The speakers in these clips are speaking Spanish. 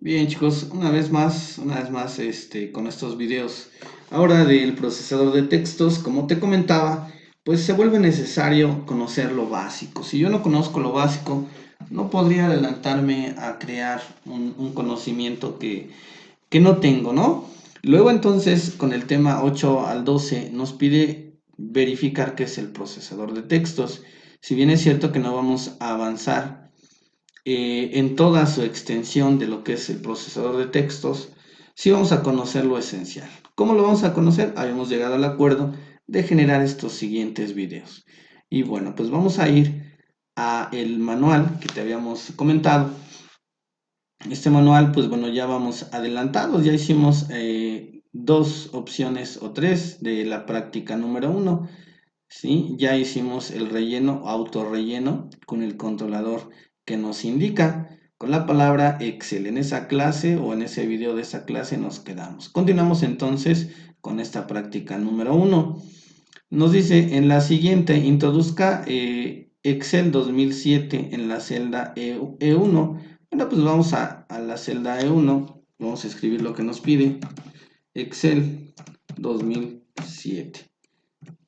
Bien chicos, una vez más con estos videos ahora del procesador de textos, como te comentaba, pues se vuelve necesario conocer lo básico. Si yo no conozco lo básico, no podría adelantarme a crear un conocimiento que no tengo, ¿no? Luego entonces con el tema 8 al 12 nos pide verificar qué es el procesador de textos. Si bien es cierto que no vamos a avanzar en toda su extensión de lo que es el procesador de textos, sí vamos a conocer lo esencial. ¿Cómo lo vamos a conocer? Habíamos llegado al acuerdo de generar estos siguientes videos. Y bueno, pues vamos a ir a el manual que te habíamos comentado. Este manual, pues bueno, ya vamos adelantados, ya hicimos dos opciones o tres de la práctica número uno. ¿Sí? Ya hicimos el relleno, autorrelleno con el controlador que nos indica con la palabra Excel. En esa clase o en ese video de esa clase nos quedamos. Continuamos entonces con esta práctica número uno. Nos dice en la siguiente, introduzca Excel 2007 en la celda E1. Bueno, pues vamos a la celda E1. Vamos a escribir lo que nos pide. Excel 2007.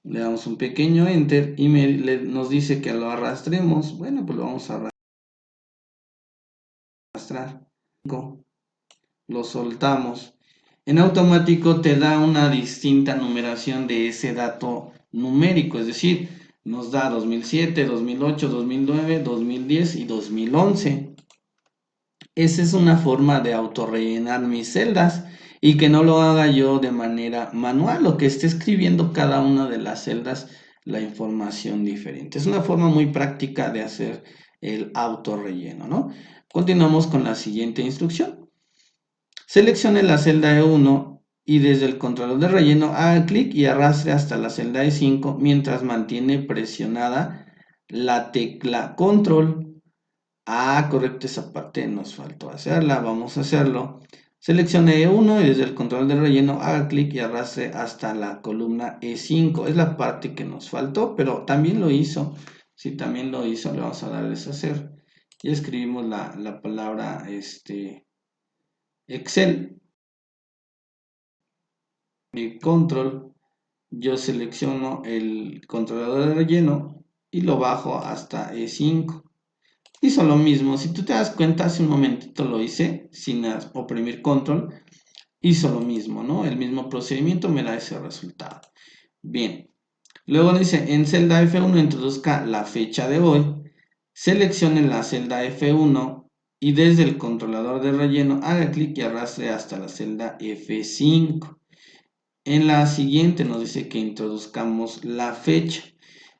Le damos un pequeño enter y nos dice que lo arrastremos. Bueno, pues lo vamos a arrastrar. Lo soltamos. En automático te da una distinta numeración de ese dato numérico, es decir, nos da 2007, 2008, 2009, 2010 y 2011. Esa es una forma de autorrellenar mis celdas y que no lo haga yo de manera manual o que esté escribiendo cada una de las celdas la información diferente. Es una forma muy práctica de hacer el autorrelleno, ¿no? Continuamos con la siguiente instrucción. Seleccione la celda E1 y desde el controlador de relleno haga clic y arrastre hasta la celda E5 mientras mantiene presionada la tecla control. Ah, correcto, esa parte nos faltó hacerla, vamos a hacerlo. Seleccione E1 y desde el control de relleno haga clic y arrastre hasta la columna E5. Es la parte que nos faltó, pero también lo hizo. Si también lo hizo, le vamos a dar a deshacer. Y escribimos la palabra Excel. Y control, yo selecciono el controlador de relleno y lo bajo hasta E5. Hizo lo mismo, si tú te das cuenta, hace un momentito lo hice sin oprimir control, hizo lo mismo, ¿no? El mismo procedimiento me da ese resultado. Bien, luego dice, en celda F1 introduzca la fecha de hoy, seleccione la celda F1 y desde el controlador de relleno haga clic y arrastre hasta la celda F5. En la siguiente nos dice que introduzcamos la fecha.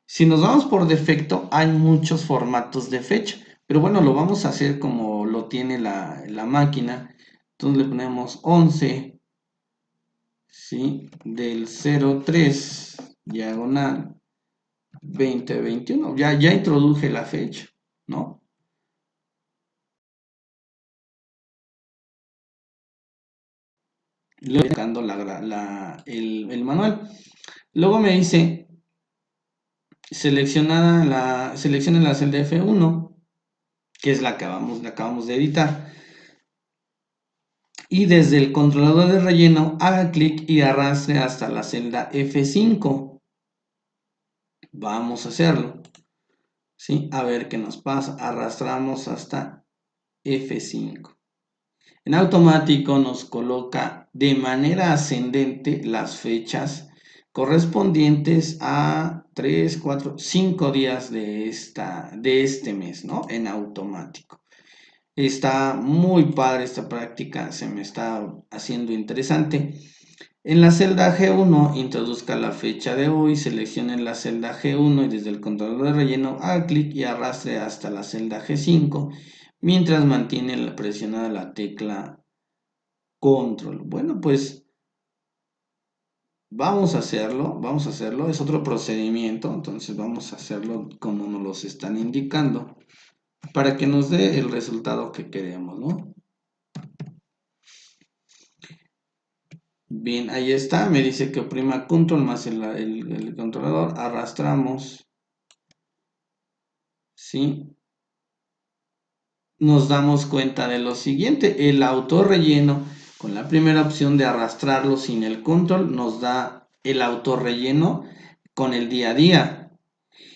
Si nos vamos por defecto, hay muchos formatos de fecha. Pero bueno, lo vamos a hacer como lo tiene la máquina. Entonces le ponemos 11, ¿sí? Del 03, diagonal, 2021. Ya introduje la fecha, ¿no? Luego buscando el manual. Luego me dice, seleccione la celda F1, que es la que acabamos de editar. Y desde el controlador de relleno haga clic y arrastre hasta la celda F5. Vamos a hacerlo. ¿Sí? A ver qué nos pasa. Arrastramos hasta F5. En automático nos coloca de manera ascendente las fechas correspondientes a 3, 4, 5 días de este mes, ¿no? En automático. Está muy padre esta práctica, se me está haciendo interesante. En la celda G1 introduzca la fecha de hoy, seleccione la celda G1 y desde el controlador de relleno haga clic y arrastre hasta la celda G5 mientras mantiene presionada la tecla control. Bueno, pues vamos a hacerlo, es otro procedimiento, entonces vamos a hacerlo como nos los están indicando para que nos dé el resultado que queremos, ¿no? Bien, ahí está, me dice que oprima control más el controlador, arrastramos, ¿sí? nos damos cuenta de lo siguiente. El autorrelleno, con la primera opción de arrastrarlo sin el control, nos da el autorrelleno con el día a día.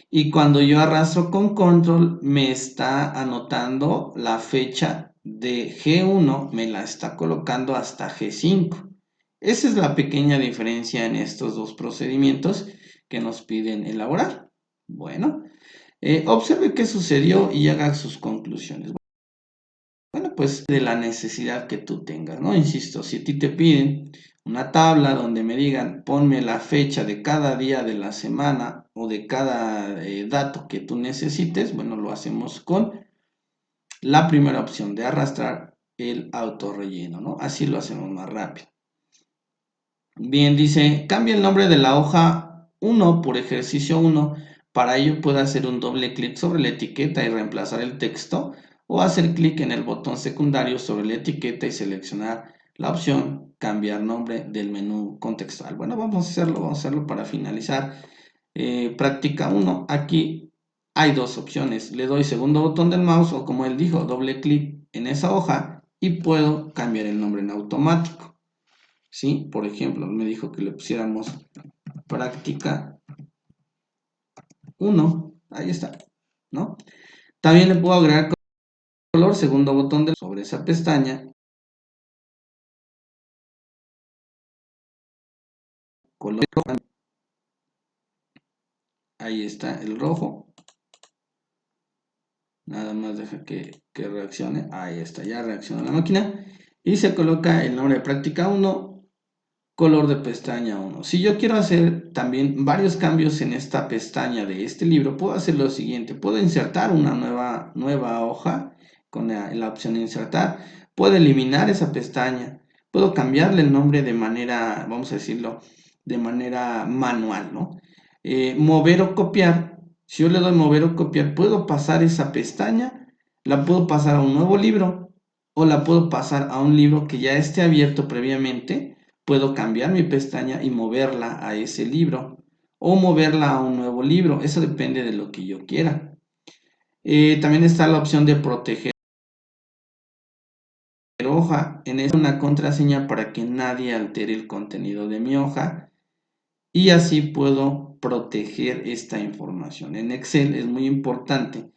Y cuando yo arrastro con control, me está anotando la fecha de G1, me la está colocando hasta G5. Esa es la pequeña diferencia en estos dos procedimientos que nos piden elaborar. Bueno, observe qué sucedió y haga sus conclusiones. Bueno, pues de la necesidad que tú tengas, ¿no? Insisto, si a ti te piden una tabla donde me digan, ponme la fecha de cada día de la semana o de cada dato que tú necesites, bueno, lo hacemos con la primera opción de arrastrar el autorrelleno, ¿no? Así lo hacemos más rápido. Bien, dice, cambia el nombre de la hoja 1 por ejercicio 1. Para ello puede hacer un doble clic sobre la etiqueta y reemplazar el texto o hacer clic en el botón secundario sobre la etiqueta y seleccionar la opción cambiar nombre del menú contextual. Bueno, vamos a hacerlo para finalizar. Práctica 1. Aquí hay dos opciones. Le doy segundo botón del mouse o como él dijo, doble clic en esa hoja y puedo cambiar el nombre en automático. ¿Sí? Por ejemplo, me dijo que le pusiéramos práctica 1. Ahí está, ¿no? También le puedo agregar color, segundo botón sobre esa pestaña. Color, ahí está el rojo. Nada más deja que reaccione. Ahí está, ya reacciona la máquina. Y se coloca el nombre de práctica 1, color de pestaña 1. Si yo quiero hacer también varios cambios en esta pestaña de este libro, puedo hacer lo siguiente. Puedo insertar una nueva hoja con la opción de insertar. Puedo eliminar esa pestaña. Puedo cambiarle el nombre de manera, vamos a decirlo, de manera manual, ¿no? Mover o copiar. Si yo le doy mover o copiar, puedo pasar esa pestaña, la puedo pasar a un nuevo libro o la puedo pasar a un libro que ya esté abierto previamente. Puedo cambiar mi pestaña y moverla a ese libro o moverla a un nuevo libro. Eso depende de lo que yo quiera. También está la opción de proteger hoja. En esta una contraseña para que nadie altere el contenido de mi hoja y así puedo proteger esta información. En Excel es muy importante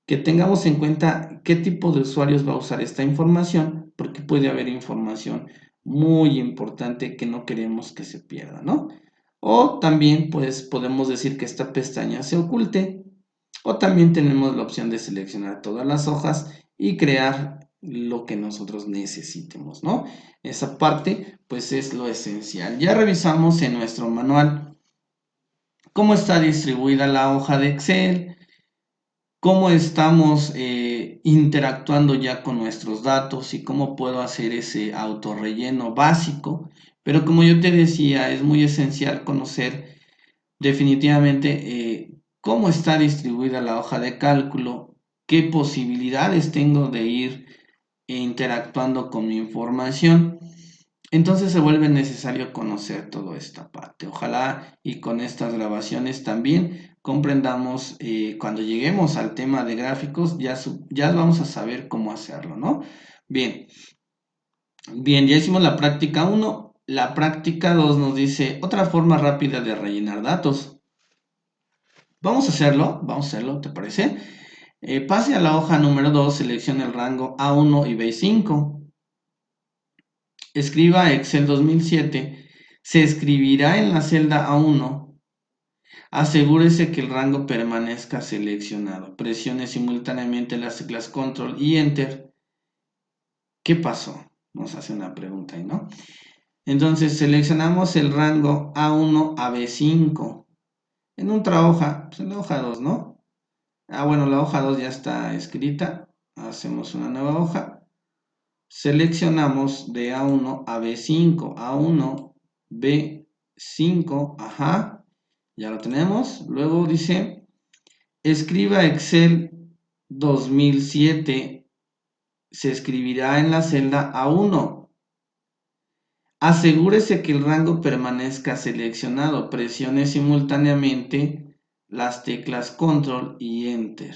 que tengamos en cuenta qué tipo de usuarios va a usar esta información, porque puede haber información muy importante que no queremos que se pierda, ¿no? O también pues podemos decir que esta pestaña se oculte, o también tenemos la opción de seleccionar todas las hojas y crear lo que nosotros necesitemos, ¿no? Esa parte pues es lo esencial. Ya revisamos en nuestro manual cómo está distribuida la hoja de Excel, cómo estamos interactuando ya con nuestros datos y cómo puedo hacer ese autorrelleno básico. Pero como yo te decía, es muy esencial conocer definitivamente cómo está distribuida la hoja de cálculo, qué posibilidades tengo de ir interactuando con mi información. Entonces se vuelve necesario conocer toda esta parte. Ojalá y con estas grabaciones también comprendamos cuando lleguemos al tema de gráficos, ya vamos a saber cómo hacerlo, ¿no? Bien, bien, ya hicimos la práctica 1. La práctica 2 nos dice otra forma rápida de rellenar datos. Vamos a hacerlo, ¿te parece? Pase a la hoja número 2, seleccione el rango A1 y B5. Escriba Excel 2007. Se escribirá en la celda A1. Asegúrese que el rango permanezca seleccionado. Presione simultáneamente las teclas Control y Enter. ¿Qué pasó? Nos hace una pregunta ahí, ¿no? Entonces seleccionamos el rango A1 a B5. En otra hoja, pues en la hoja 2, ¿no? Bueno, la hoja 2 ya está escrita. Hacemos una nueva hoja. Seleccionamos de A1 a B5. A1, B5, ajá. Ya lo tenemos. Luego dice, escriba Excel 2007. Se escribirá en la celda A1. Asegúrese que el rango permanezca seleccionado. Presione simultáneamente las teclas Control y Enter.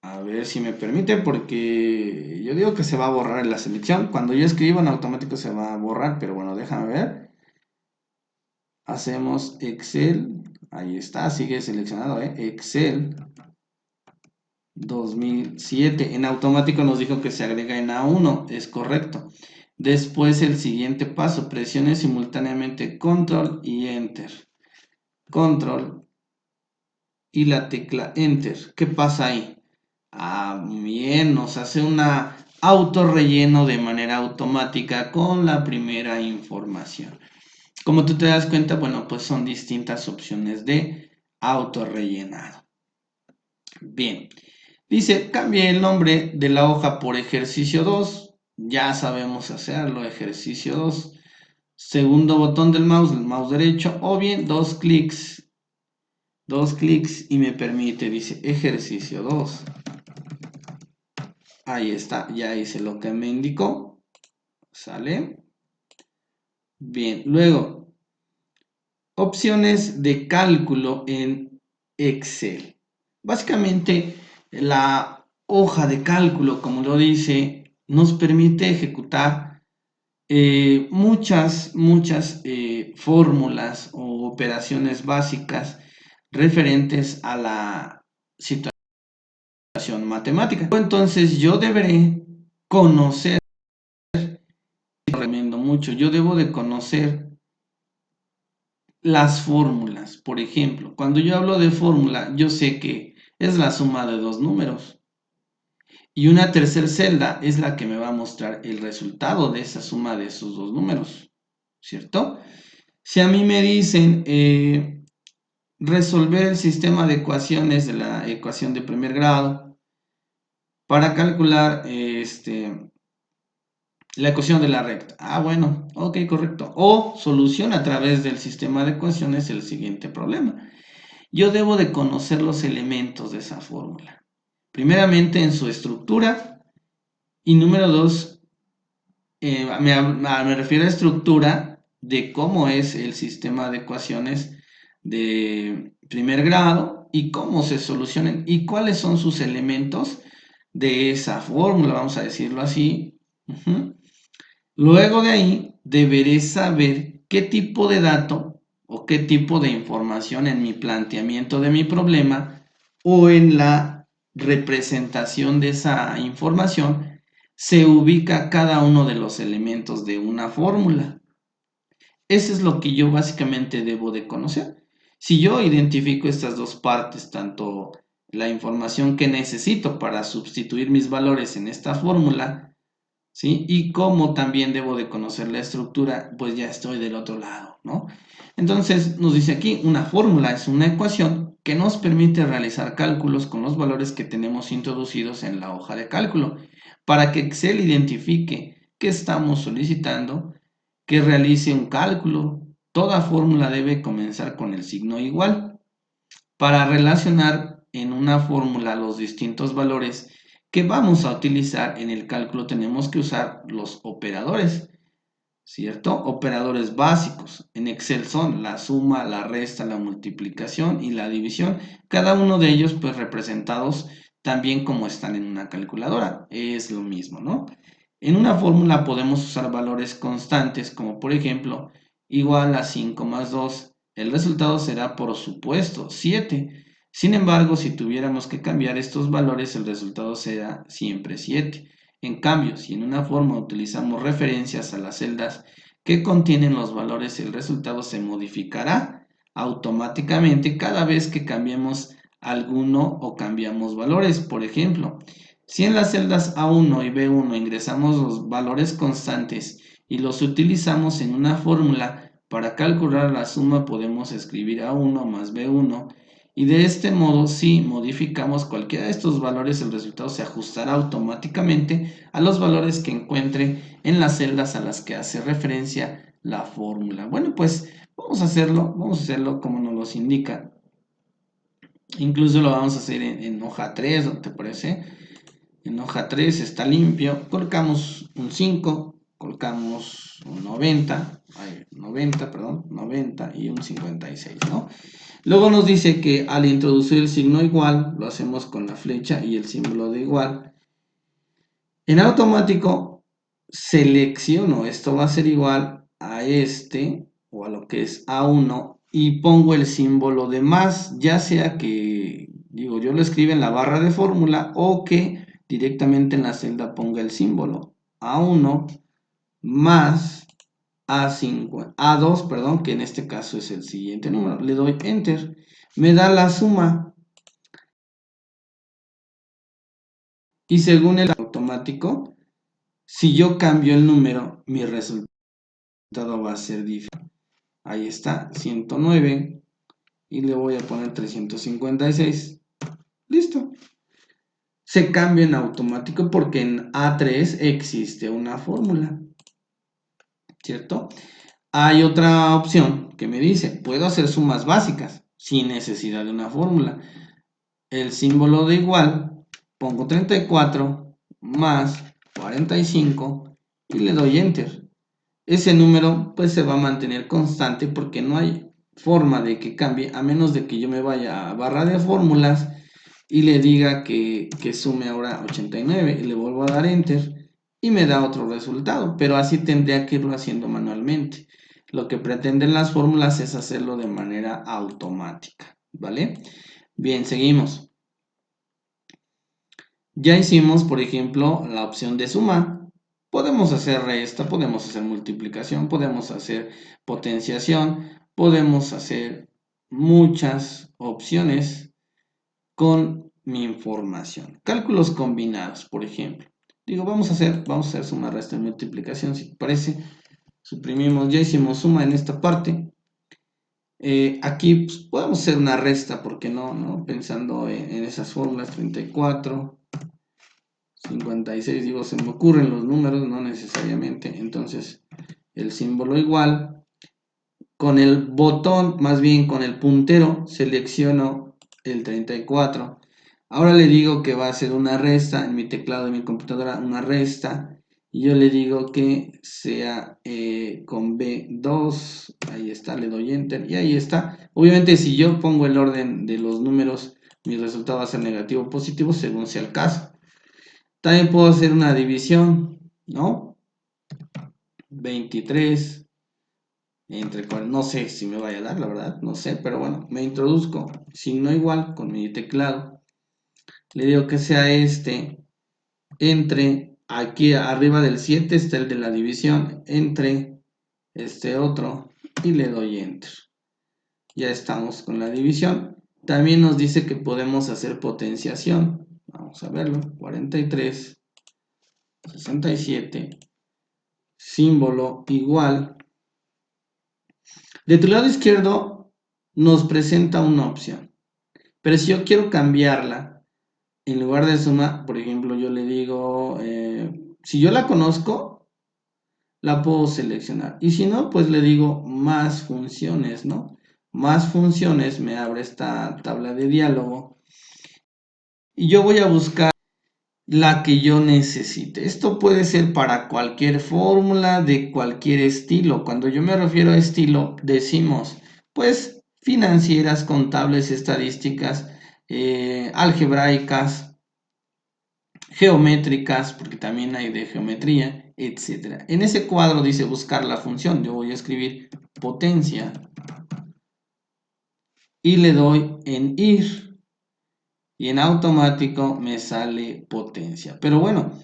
A ver si me permite, porque yo digo que se va a borrar en la selección. Cuando yo escribo en automático se va a borrar, pero bueno, déjame ver. Hacemos Excel. Ahí está, sigue seleccionado, Excel 2007. En automático nos dijo que se agrega en A1, es correcto. Después el siguiente paso, presione simultáneamente Control y Enter. Control y la tecla Enter. ¿Qué pasa ahí? Ah, bien, nos hace una autorrelleno de manera automática con la primera información. Como tú te das cuenta, bueno, pues son distintas opciones de autorrellenado. Bien, dice, cambie el nombre de la hoja por ejercicio 2. Ya sabemos hacerlo, ejercicio 2. Segundo botón del mouse, el mouse derecho, o bien dos clics y me permite, dice, ejercicio 2. Ahí está, ya hice lo que me indicó. ¿Sale? Bien, luego, opciones de cálculo en Excel. Básicamente, la hoja de cálculo, como lo dice, nos permite ejecutar muchas fórmulas o operaciones básicas referentes a la situación matemática. Entonces, yo deberé conocer, recomiendo mucho, yo debo de conocer las fórmulas. Por ejemplo, cuando yo hablo de fórmula, yo sé que es la suma de dos números. Y una tercera celda es la que me va a mostrar el resultado de esa suma de esos dos números. ¿Cierto? Si a mí me dicen resolver el sistema de ecuaciones de la ecuación de primer grado para calcular la ecuación de la recta. Ah, bueno, ok, correcto. O soluciona a través del sistema de ecuaciones el siguiente problema. Yo debo de conocer los elementos de esa fórmula. Primeramente en su estructura y número dos, me refiero a estructura de cómo es el sistema de ecuaciones de primer grado y cómo se solucionan y cuáles son sus elementos de esa fórmula, vamos a decirlo así. Luego de ahí, deberé saber qué tipo de dato o qué tipo de información en mi planteamiento de mi problema o en la representación de esa información se ubica cada uno de los elementos de una fórmula. Eso es lo que yo básicamente debo de conocer. Si yo identifico estas dos partes, tanto la información que necesito para sustituir mis valores en esta fórmula, ¿sí? Y como también debo de conocer la estructura, pues ya estoy del otro lado, ¿no? Entonces nos dice aquí, una fórmula es una ecuación que nos permite realizar cálculos con los valores que tenemos introducidos en la hoja de cálculo, para que Excel identifique que estamos solicitando que realice un cálculo. Toda fórmula debe comenzar con el signo igual. Para relacionar en una fórmula los distintos valores que vamos a utilizar en el cálculo tenemos que usar los operadores, ¿cierto? Operadores básicos. En Excel son la suma, la resta, la multiplicación y la división. Cada uno de ellos pues representados también como están en una calculadora. Es lo mismo, ¿no? En una fórmula podemos usar valores constantes como por ejemplo igual a 5 más 2. El resultado será por supuesto 7. Sin embargo, si tuviéramos que cambiar estos valores, el resultado será siempre 7. En cambio, si en una forma utilizamos referencias a las celdas que contienen los valores, el resultado se modificará automáticamente cada vez que cambiemos alguno o cambiamos valores. Por ejemplo, si en las celdas A1 y B1 ingresamos los valores constantes y los utilizamos en una fórmula para calcular la suma, podemos escribir A1 más B1 y de este modo, si modificamos cualquiera de estos valores, el resultado se ajustará automáticamente a los valores que encuentre en las celdas a las que hace referencia la fórmula. Bueno, pues vamos a hacerlo como nos los indica. Incluso lo vamos a hacer en hoja 3, ¿no te parece? En hoja 3 está limpio, colocamos un 5, colocamos un 90, 90 y un 56, ¿no? Luego nos dice que al introducir el signo igual, lo hacemos con la flecha y el símbolo de igual. En automático selecciono, esto va a ser igual a este, o a lo que es A1, y pongo el símbolo de más, ya sea que, digo, yo lo escribo en la barra de fórmula o que directamente en la celda ponga el símbolo A1 más A2, perdón, que en este caso es el siguiente número. Le doy Enter, me da la suma y según el automático, si yo cambio el número, mi resultado va a ser diferente. Ahí está, 109 y le voy a poner 356. Listo. Se cambia en automático porque en A3 existe una fórmula, ¿cierto? Hay otra opción que me dice, puedo hacer sumas básicas sin necesidad de una fórmula. El símbolo de igual, pongo 34 más 45 y le doy Enter. Ese número pues se va a mantener constante porque no hay forma de que cambie a menos de que yo me vaya a barra de fórmulas y le diga que sume ahora 89 y le vuelvo a dar Enter y me da otro resultado, pero así tendría que irlo haciendo manualmente. Lo que pretenden las fórmulas es hacerlo de manera automática, ¿vale? Bien, seguimos. Ya hicimos, por ejemplo, la opción de suma. Podemos hacer resta, podemos hacer multiplicación, podemos hacer potenciación, podemos hacer muchas opciones con mi información. Cálculos combinados, por ejemplo. Digo, vamos a hacer suma, resta y multiplicación, si te parece. Suprimimos, ya hicimos suma en esta parte. Aquí pues, podemos hacer una resta, porque no? Pensando en esas fórmulas, 34. 56, digo, se me ocurren los números, no necesariamente. Entonces, el símbolo igual, con el botón, más bien con el puntero, selecciono el 34. Ahora le digo que va a ser una resta, en mi teclado de mi computadora, una resta. Y yo le digo que sea con B2, ahí está, le doy Enter y ahí está. Obviamente si yo pongo el orden de los números, mi resultado va a ser negativo o positivo según sea el caso. También puedo hacer una división, ¿no? 23 entre 40, no sé si me vaya a dar, la verdad, no sé, pero bueno, me introduzco signo igual con mi teclado. Le digo que sea este entre, aquí arriba del 7 está el de la división, entre este otro y le doy Enter. Ya estamos con la división. También nos dice que podemos hacer potenciación. Vamos a verlo, 43, 67. Símbolo igual. De tu lado izquierdo nos presenta una opción, pero si yo quiero cambiarla, en lugar de suma, por ejemplo, yo le digo, si yo la conozco, la puedo seleccionar, y si no, pues le digo más funciones, ¿no? Más funciones, me abre esta tabla de diálogo, y yo voy a buscar la que yo necesite. Esto puede ser para cualquier fórmula de cualquier estilo. Cuando yo me refiero a estilo, decimos, pues, financieras, contables, estadísticas, algebraicas, geométricas, porque también hay de geometría, etcétera. En ese cuadro dice buscar la función. Yo voy a escribir potencia y le doy en ir y en automático me sale potencia. Pero bueno,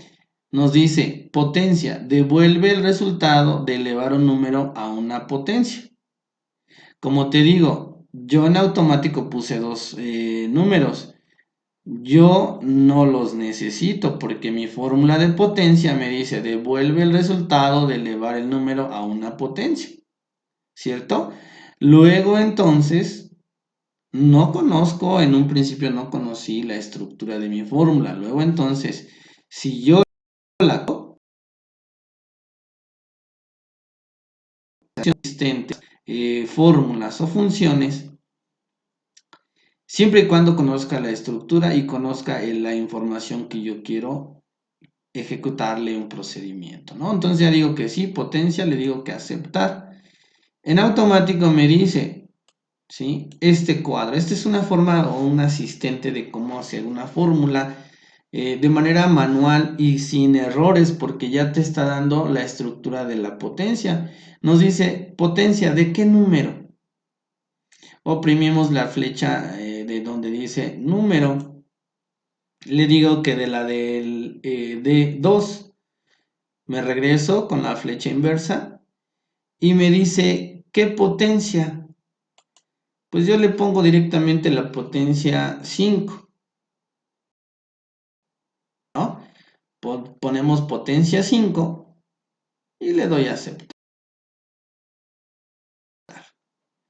nos dice potencia, devuelve el resultado de elevar un número a una potencia. Como te digo, yo en automático puse dos números. Yo no los necesito porque mi fórmula de potencia me dice devuelve el resultado de elevar el número a una potencia, ¿cierto? Luego entonces, no conozco, en un principio no conocí la estructura de mi fórmula. Luego entonces, si yo la existentes, fórmulas o funciones, siempre y cuando conozca la estructura y conozca la información que yo quiero ejecutarle un procedimiento, ¿no? Entonces ya digo que sí, potencia, le digo que aceptar. En automático me dice, ¿sí? Este cuadro. Esta es una forma o un asistente de cómo hacer una fórmula de manera manual y sin errores, porque ya te está dando la estructura de la potencia. Nos dice potencia, ¿de qué número? Oprimimos la flecha de donde dice número. Le digo que de la del de 2 me regreso con la flecha inversa y me dice ¿qué potencia? Pues yo le pongo directamente la potencia 5, ¿no? Ponemos potencia 5 y le doy a aceptar.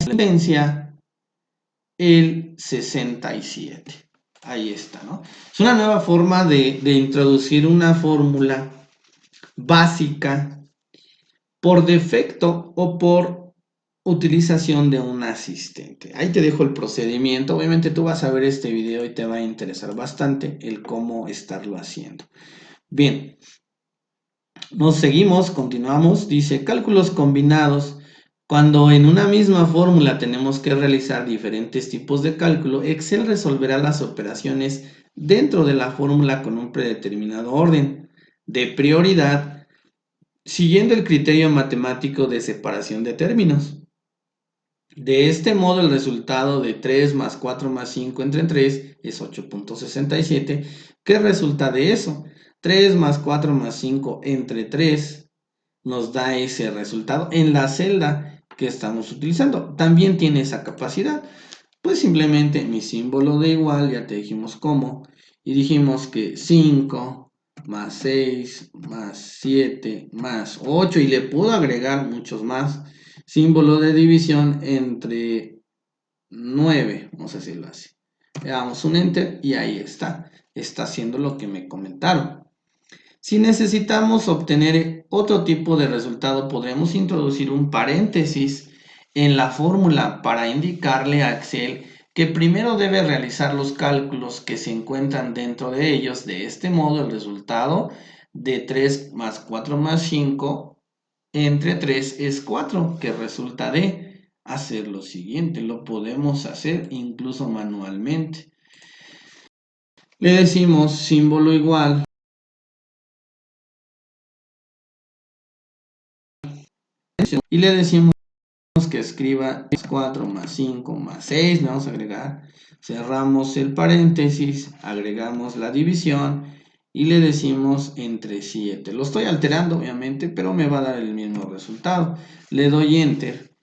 Potencia el 67. Ahí está, ¿no? Es una nueva forma de introducir una fórmula básica por defecto o por utilización de un asistente. Ahí te dejo el procedimiento. Obviamente tú vas a ver este video y te va a interesar bastante el cómo estarlo haciendo. Bien, nos seguimos, continuamos. Dice cálculos combinados. Cuando en una misma fórmula tenemos que realizar diferentes tipos de cálculo, Excel resolverá las operaciones dentro de la fórmula con un predeterminado orden de prioridad, siguiendo el criterio matemático de separación de términos. De este modo, el resultado de 3 más 4 más 5 entre 3 es 8.67. ¿Qué resulta de eso? 3 más 4 más 5 entre 3 nos da ese resultado en la celda que estamos utilizando. También tiene esa capacidad. Pues simplemente mi símbolo de igual, ya te dijimos cómo, y dijimos que 5 más 6 más 7 más 8, y le puedo agregar muchos más. Símbolo de división entre 9, vamos a decirlo así. Le damos un enter y ahí está. Está haciendo lo que me comentaron. Si necesitamos obtener otro tipo de resultado, podremos introducir un paréntesis en la fórmula para indicarle a Excel que primero debe realizar los cálculos que se encuentran dentro de ellos. De este modo, el resultado de 3 más 4 más 5 entre 3 es 4, que resulta de hacer lo siguiente. Lo podemos hacer incluso manualmente. Le decimos símbolo igual y le decimos que escriba 4 más 5 más 6, le vamos a agregar, cerramos el paréntesis, agregamos la división y le decimos entre 7. Lo estoy alterando obviamente, pero me va a dar el mismo resultado. Le doy enter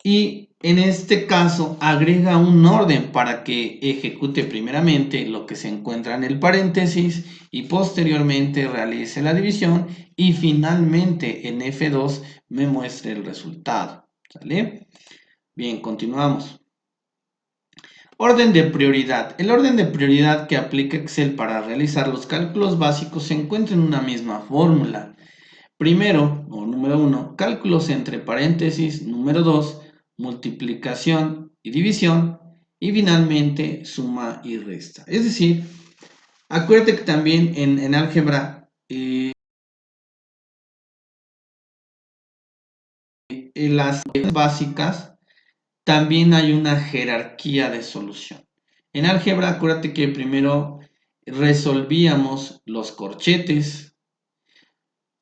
y en este caso agrega un orden para que ejecute primeramente lo que se encuentra en el paréntesis y posteriormente realice la división y finalmente en F2 me muestre el resultado. ¿Sale? Bien, continuamos. Orden de prioridad. El orden de prioridad que aplica Excel para realizar los cálculos básicos se encuentra en una misma fórmula. Primero, o número 1, cálculos entre paréntesis. Número 2, multiplicación y división. Y finalmente, suma y resta. Es decir, acuérdate que también en álgebra, en las básicas, también hay una jerarquía de solución. En álgebra, acuérdate que primero resolvíamos los corchetes,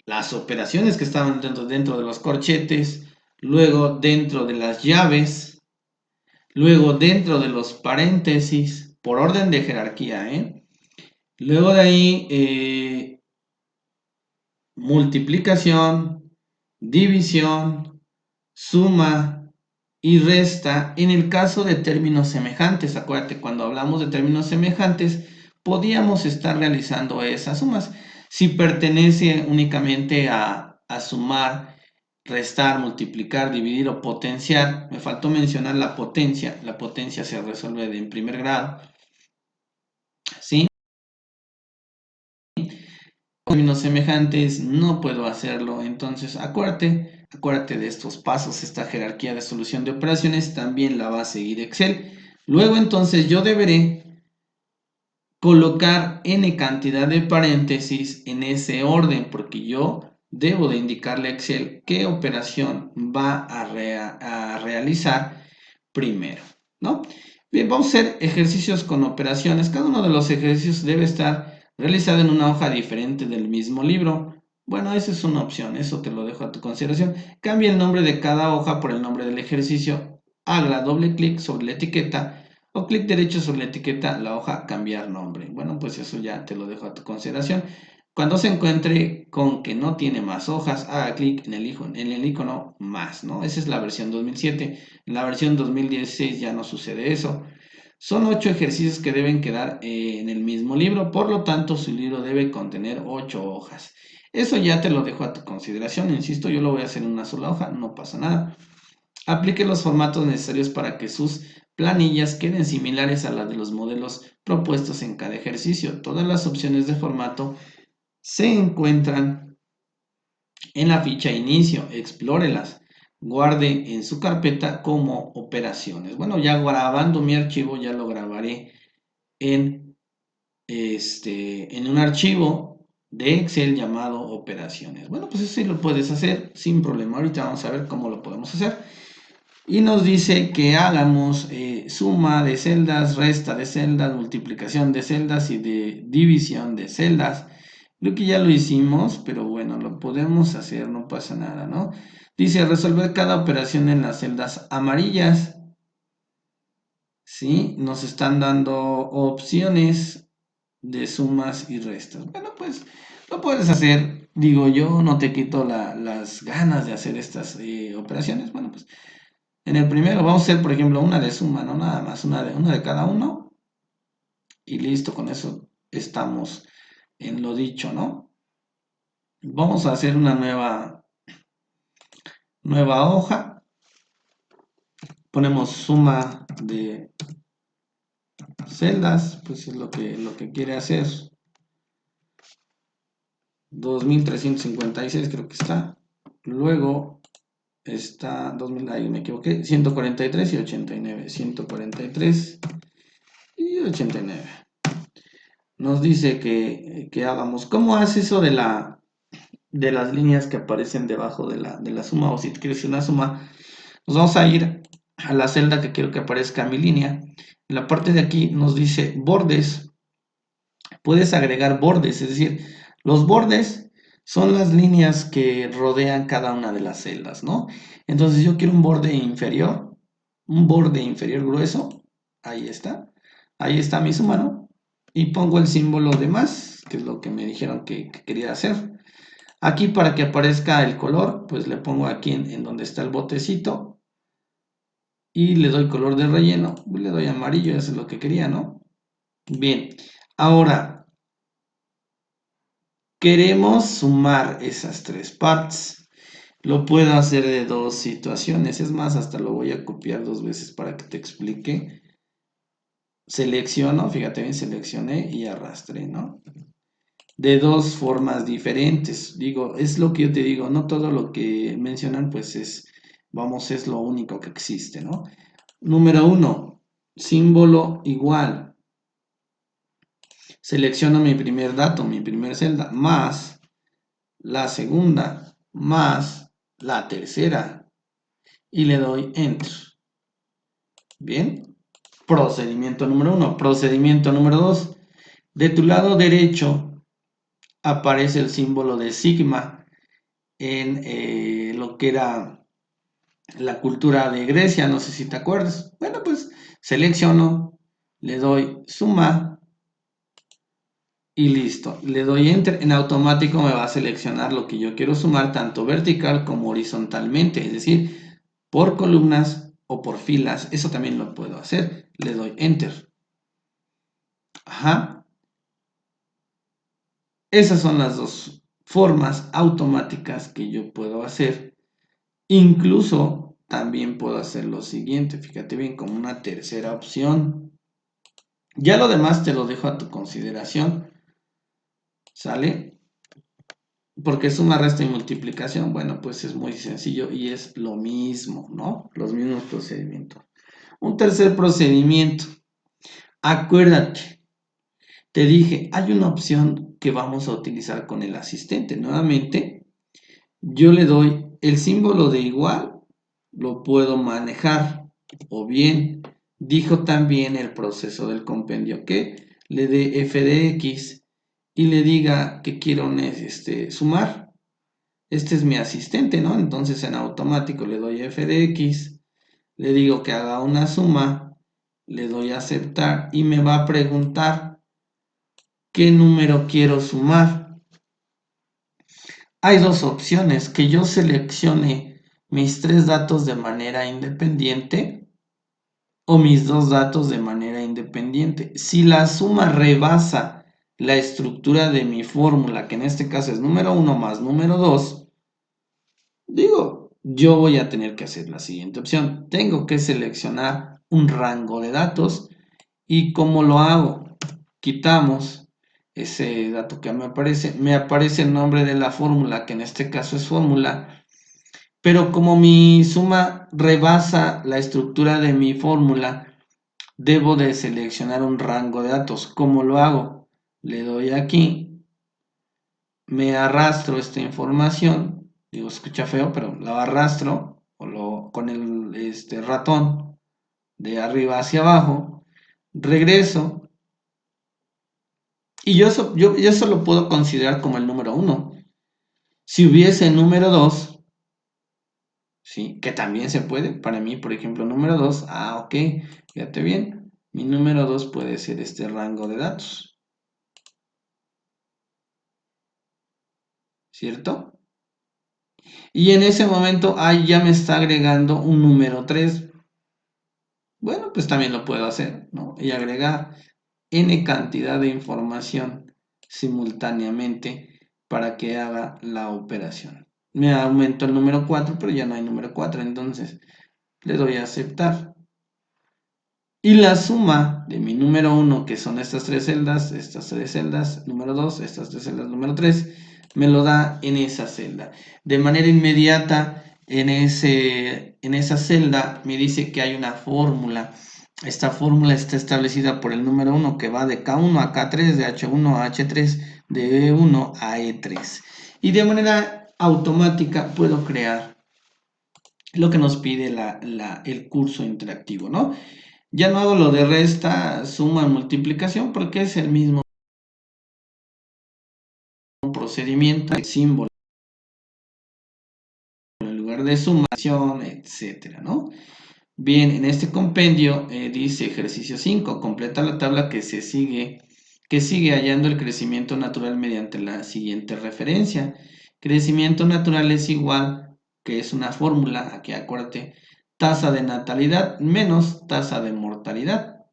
las operaciones que estaban dentro de los corchetes, luego dentro de las llaves, luego dentro de los paréntesis, por orden de jerarquía, Luego de ahí, multiplicación, división, suma y resta en el caso de términos semejantes. Acuérdate, cuando hablamos de términos semejantes, podíamos estar realizando esas sumas. Si pertenece únicamente a sumar, restar, multiplicar, dividir o potenciar, me faltó mencionar la potencia. La potencia se resuelve en primer grado, ¿sí? Términos semejantes no puedo hacerlo, entonces acuérdate de estos pasos. Esta jerarquía de solución de operaciones también la va a seguir Excel. Luego entonces yo deberé colocar n cantidad de paréntesis en ese orden, porque yo debo de indicarle a Excel qué operación va a realizar primero. ¿no? Bien, vamos a hacer ejercicios con operaciones. Cada uno de los ejercicios debe estar realizado en una hoja diferente del mismo libro. Bueno, esa es una opción, eso te lo dejo a tu consideración. Cambia el nombre de cada hoja por el nombre del ejercicio. Haga doble clic sobre la etiqueta o clic derecho sobre la etiqueta, la hoja cambiar nombre. Bueno, pues eso ya te lo dejo a tu consideración. Cuando se encuentre con que no tiene más hojas, haga clic en el icono más, ¿no? Esa es la versión 2007. En la versión 2016 ya no sucede eso. Son 8 ejercicios que deben quedar en el mismo libro, por lo tanto su libro debe contener 8 hojas. Eso ya te lo dejo a tu consideración, insisto, yo lo voy a hacer en una sola hoja, no pasa nada. Aplique los formatos necesarios para que sus planillas queden similares a las de los modelos propuestos en cada ejercicio. Todas las opciones de formato se encuentran en la ficha inicio, explórelas, guarde en su carpeta como operaciones. Bueno, ya grabando mi archivo, ya lo grabaré en, en un archivo de Excel llamado operaciones. Bueno, pues eso sí lo puedes hacer sin problema. Ahorita vamos a ver cómo lo podemos hacer. Y nos dice que hagamos suma de celdas, resta de celdas, multiplicación de celdas y de división de celdas. Creo que ya lo hicimos, pero bueno, lo podemos hacer, no pasa nada, ¿no? Dice resolver cada operación en las celdas amarillas. ¿Sí? Nos están dando opciones de sumas y restas. Bueno, pues lo puedes hacer. Digo, yo no te quito las ganas de hacer estas operaciones. Bueno, pues en el primero vamos a hacer, por ejemplo, una de suma, ¿no? Nada más, una de cada uno. Y listo, con eso estamos en lo dicho, ¿no? Vamos a hacer una nueva hoja. Ponemos suma de celdas, pues es lo que quiere hacer. 2356 creo que está. Luego está 2000, ahí me equivoqué, 143 y 89. 143 y 89. Nos dice que hagamos. ¿Cómo hace eso de las líneas que aparecen debajo de la suma? O si quieres una suma, nos vamos a ir a la celda que quiero que aparezca mi línea. En la parte de aquí nos dice bordes. Puedes agregar bordes, es decir, los bordes son las líneas que rodean cada una de las celdas, ¿no? Entonces yo quiero un borde inferior grueso, ahí está mi suma, ¿no? Y pongo el símbolo de más, que es lo que me dijeron que quería hacer. Aquí para que aparezca el color, pues le pongo aquí en donde está el botecito y le doy color de relleno, le doy amarillo, eso es lo que quería, ¿no? Bien, ahora queremos sumar esas tres partes. Lo puedo hacer de dos situaciones. Es más, hasta lo voy a copiar dos veces para que te explique. Selecciono, fíjate bien, seleccioné y arrastré, ¿no? De dos formas diferentes. Digo, es lo que yo te digo, no todo lo que mencionan, pues es lo único que existe, ¿no? Número uno, símbolo igual. Selecciono mi primer dato, mi primer celda, más la segunda, más la tercera y le doy Enter. Bien, procedimiento número 1. Procedimiento número 2. De tu lado derecho aparece el símbolo de sigma en lo que era la cultura de Grecia, no sé si te acuerdas. Bueno, pues selecciono, le doy suma y listo. Le doy Enter, en automático me va a seleccionar lo que yo quiero sumar tanto vertical como horizontalmente, es decir, por columnas o por filas. Eso también lo puedo hacer. Le doy Enter. Ajá. Esas son las dos formas automáticas que yo puedo hacer. Incluso también puedo hacer lo siguiente, fíjate bien, como una tercera opción. Ya lo demás te lo dejo a tu consideración. ¿Sale? Porque suma, resta y multiplicación, bueno, pues es muy sencillo y es lo mismo, ¿no? Los mismos procedimientos. Un tercer procedimiento. Acuérdate, te dije, hay una opción que vamos a utilizar con el asistente. Nuevamente, yo le doy el símbolo de igual, lo puedo manejar o bien Dijo también el proceso del compendio que le dé f de x y le diga que quiero sumar. Este es mi asistente, ¿no? Entonces en automático le doy f de x, le digo que haga una suma, le doy a aceptar y me va a preguntar qué número quiero sumar. Hay dos opciones, que yo seleccione mis 3 datos de manera independiente o mis 2 datos de manera independiente. Si la suma rebasa la estructura de mi fórmula, que en este caso es número 1 más número 2, yo voy a tener que hacer la siguiente opción. Tengo que seleccionar un rango de datos. ¿Y cómo lo hago? Quitamos ese dato que me aparece el nombre de la fórmula, que en este caso es fórmula, pero como mi suma rebasa la estructura de mi fórmula, debo de seleccionar un rango de datos. ¿Cómo lo hago? Le doy aquí, me arrastro esta información, digo, escucha feo, pero la arrastro con el ratón de arriba hacia abajo, regreso. Y yo eso lo puedo considerar como el número 1. Si hubiese número 2, ¿sí? Que también se puede. Para mí, por ejemplo, número 2, ok, fíjate bien. Mi número 2 puede ser este rango de datos. ¿Cierto? Y en ese momento, ahí ya me está agregando un número 3. Bueno, pues también lo puedo hacer, ¿no? Y agregar n cantidad de información simultáneamente para que haga la operación. Me aumento el número 4, pero ya no hay número 4, entonces le doy a aceptar. Y la suma de mi número 1, que son estas 3 celdas, número 2, estas 3 celdas, número 3, me lo da en esa celda. De manera inmediata, en esa celda me dice que hay una fórmula. Esta fórmula está establecida por el número 1, que va de K1 a K3, de H1 a H3, de E1 a E3. Y de manera automática puedo crear lo que nos pide el curso interactivo, ¿no? Ya no hago lo de resta, suma, multiplicación, porque es el mismo procedimiento, el símbolo en lugar de sumación, etcétera, ¿no? Bien, en este compendio dice ejercicio 5, completa la tabla que sigue hallando el crecimiento natural mediante la siguiente referencia. Crecimiento natural es igual, que es una fórmula, aquí acuérdate, tasa de natalidad menos tasa de mortalidad.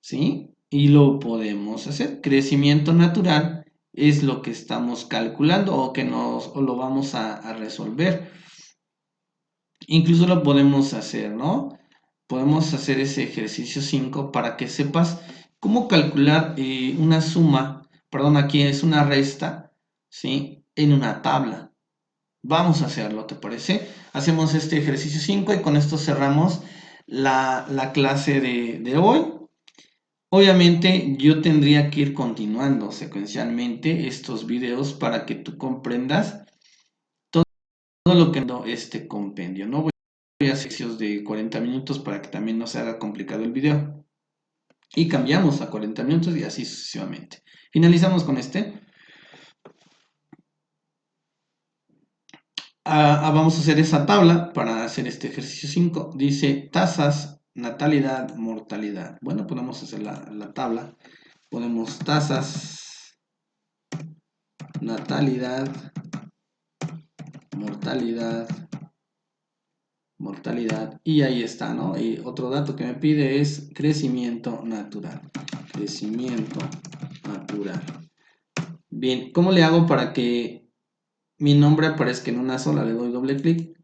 ¿Sí? Y lo podemos hacer. Crecimiento natural es lo que estamos calculando o lo vamos a resolver. Incluso lo podemos hacer, ¿no? Podemos hacer ese ejercicio 5 para que sepas cómo calcular una suma, perdón, aquí es una resta, ¿sí? En una tabla. Vamos a hacerlo, ¿te parece? Hacemos este ejercicio 5 y con esto cerramos la clase de hoy. Obviamente yo tendría que ir continuando secuencialmente estos videos para que tú comprendas todo lo que no este compendio. No voy a hacer ejercicios de 40 minutos para que también no se haga complicado el video. Y cambiamos a 40 minutos y así sucesivamente. Finalizamos con este. Vamos a hacer esa tabla para hacer este ejercicio 5. Dice tasas, natalidad, mortalidad. Bueno, podemos hacer la tabla. Ponemos tasas, natalidad, mortalidad y ahí está, ¿no? Y otro dato que me pide es crecimiento natural. Bien, ¿cómo le hago para que mi nombre aparezca en una sola? Le doy doble clic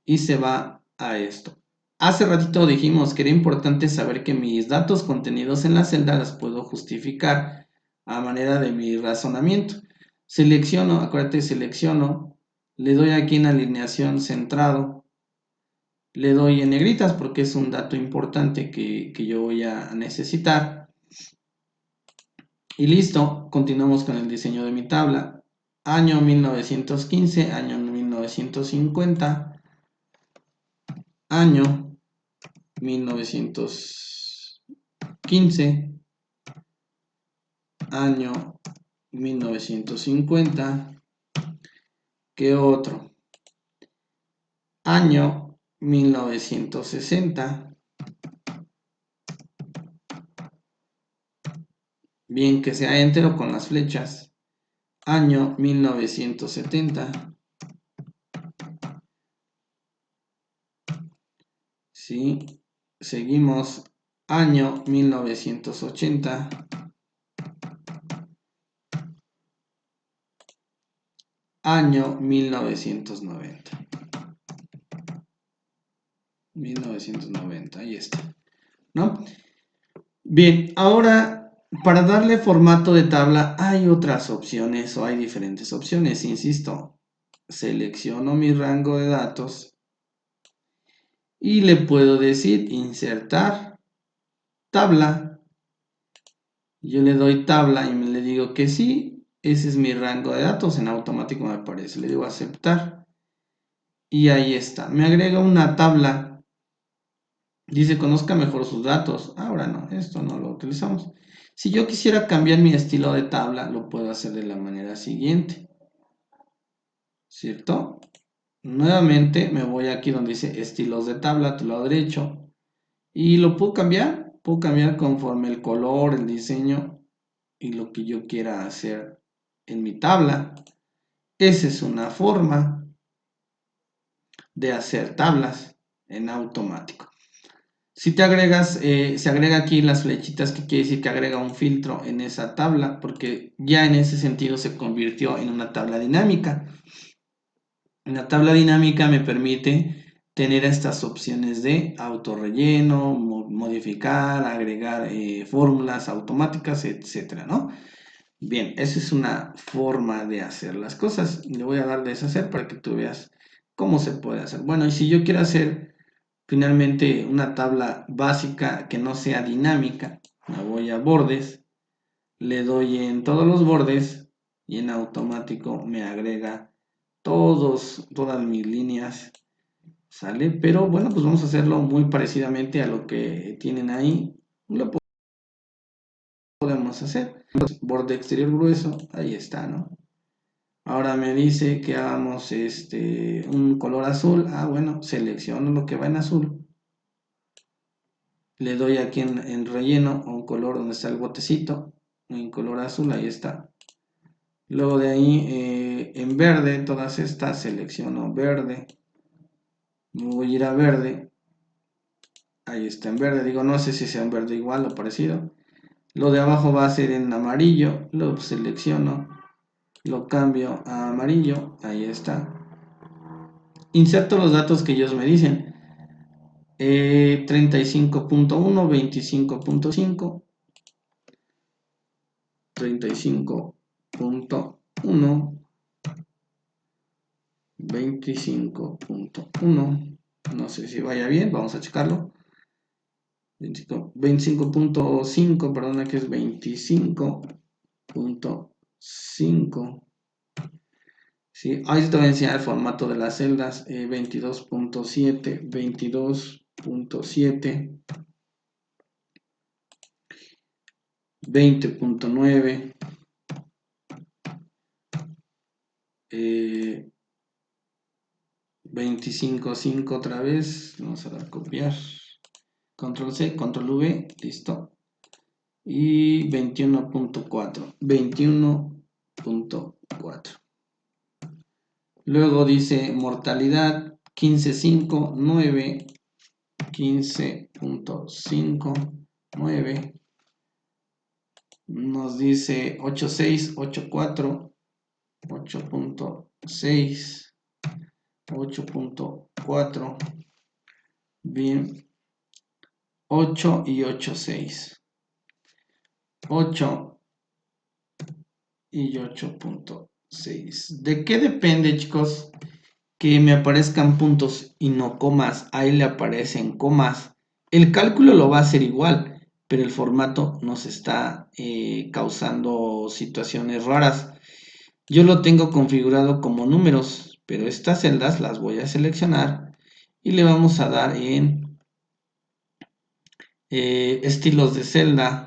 y se va a esto. Hace ratito dijimos que era importante saber que mis datos contenidos en la celda las puedo justificar a manera de mi razonamiento. Selecciono, acuérdate, selecciono, le doy aquí en alineación centrado, le doy en negritas porque es un dato importante que yo voy a necesitar. Y listo, continuamos con el diseño de mi tabla. Año 1915, año 1950, año 1915, año 1950, ¿qué otro? Año 1960, bien que sea entero con las flechas, año 1970, ¿sí? Seguimos, año 1980, año 1990. 1990, ahí está, ¿no? Bien, ahora para darle formato de tabla hay otras opciones o hay diferentes opciones, insisto. Selecciono mi rango de datos y le puedo decir insertar tabla. Yo le doy tabla y le digo que sí, ese es mi rango de datos, en automático me aparece. Le digo aceptar y ahí está. Me agrega una tabla. Dice, conozca mejor sus datos. Ahora no, esto no lo utilizamos. Si yo quisiera cambiar mi estilo de tabla, lo puedo hacer de la manera siguiente. ¿Cierto? Nuevamente me voy aquí donde dice estilos de tabla, a tu lado derecho. Y lo puedo cambiar. Puedo cambiar conforme el color, el diseño y lo que yo quiera hacer en mi tabla. Esa es una forma de hacer tablas en automático. Si te agregas, se agrega aquí las flechitas, que quiere decir que agrega un filtro en esa tabla, porque ya en ese sentido se convirtió en una tabla dinámica. La tabla dinámica me permite tener estas opciones de autorrelleno, modificar, agregar fórmulas automáticas, etcétera, ¿no? Bien, esa es una forma de hacer las cosas. Le voy a dar deshacer para que tú veas cómo se puede hacer. Bueno, y si yo quiero hacer finalmente una tabla básica que no sea dinámica, me voy a bordes, le doy en todos los bordes y en automático me agrega todas mis líneas, ¿sale? Pero bueno, pues vamos a hacerlo muy parecidamente a lo que tienen ahí. Lo podemos hacer. Borde exterior grueso, ahí está, ¿no? Ahora me dice que hagamos un color azul. Ah, bueno, selecciono lo que va en azul. Le doy aquí en relleno a un color donde está el botecito. En color azul, ahí está. Luego de ahí en verde, todas estas selecciono verde. Me voy a ir a verde. Ahí está en verde. Digo, no sé si sea en verde igual o parecido. Lo de abajo va a ser en amarillo. Lo selecciono. Lo cambio a amarillo. Ahí está. Inserto los datos que ellos me dicen. 35.1, 25.5. 35.1, 25.1, no sé si vaya bien, vamos a checarlo. 25.5, perdona, que es 25.5. ¿Sí? Ahí te voy a enseñar el formato de las celdas. 22.7, 22.7, 20.9, 25.5 otra vez. Vamos a dar copiar. Control C, Control V, listo. Y 21.4. 21.4. Luego dice mortalidad 15.5, 9. 15.5, 9. Nos dice 8.6, 8.4, 8.6, 8.4. Bien. 8 y 8.6. 8 y 8.6. ¿De qué depende, chicos? Que me aparezcan puntos y no comas. Ahí le aparecen comas. El cálculo lo va a hacer igual, pero el formato nos está causando situaciones raras. Yo lo tengo configurado como números, pero estas celdas las voy a seleccionar y le vamos a dar en estilos de celda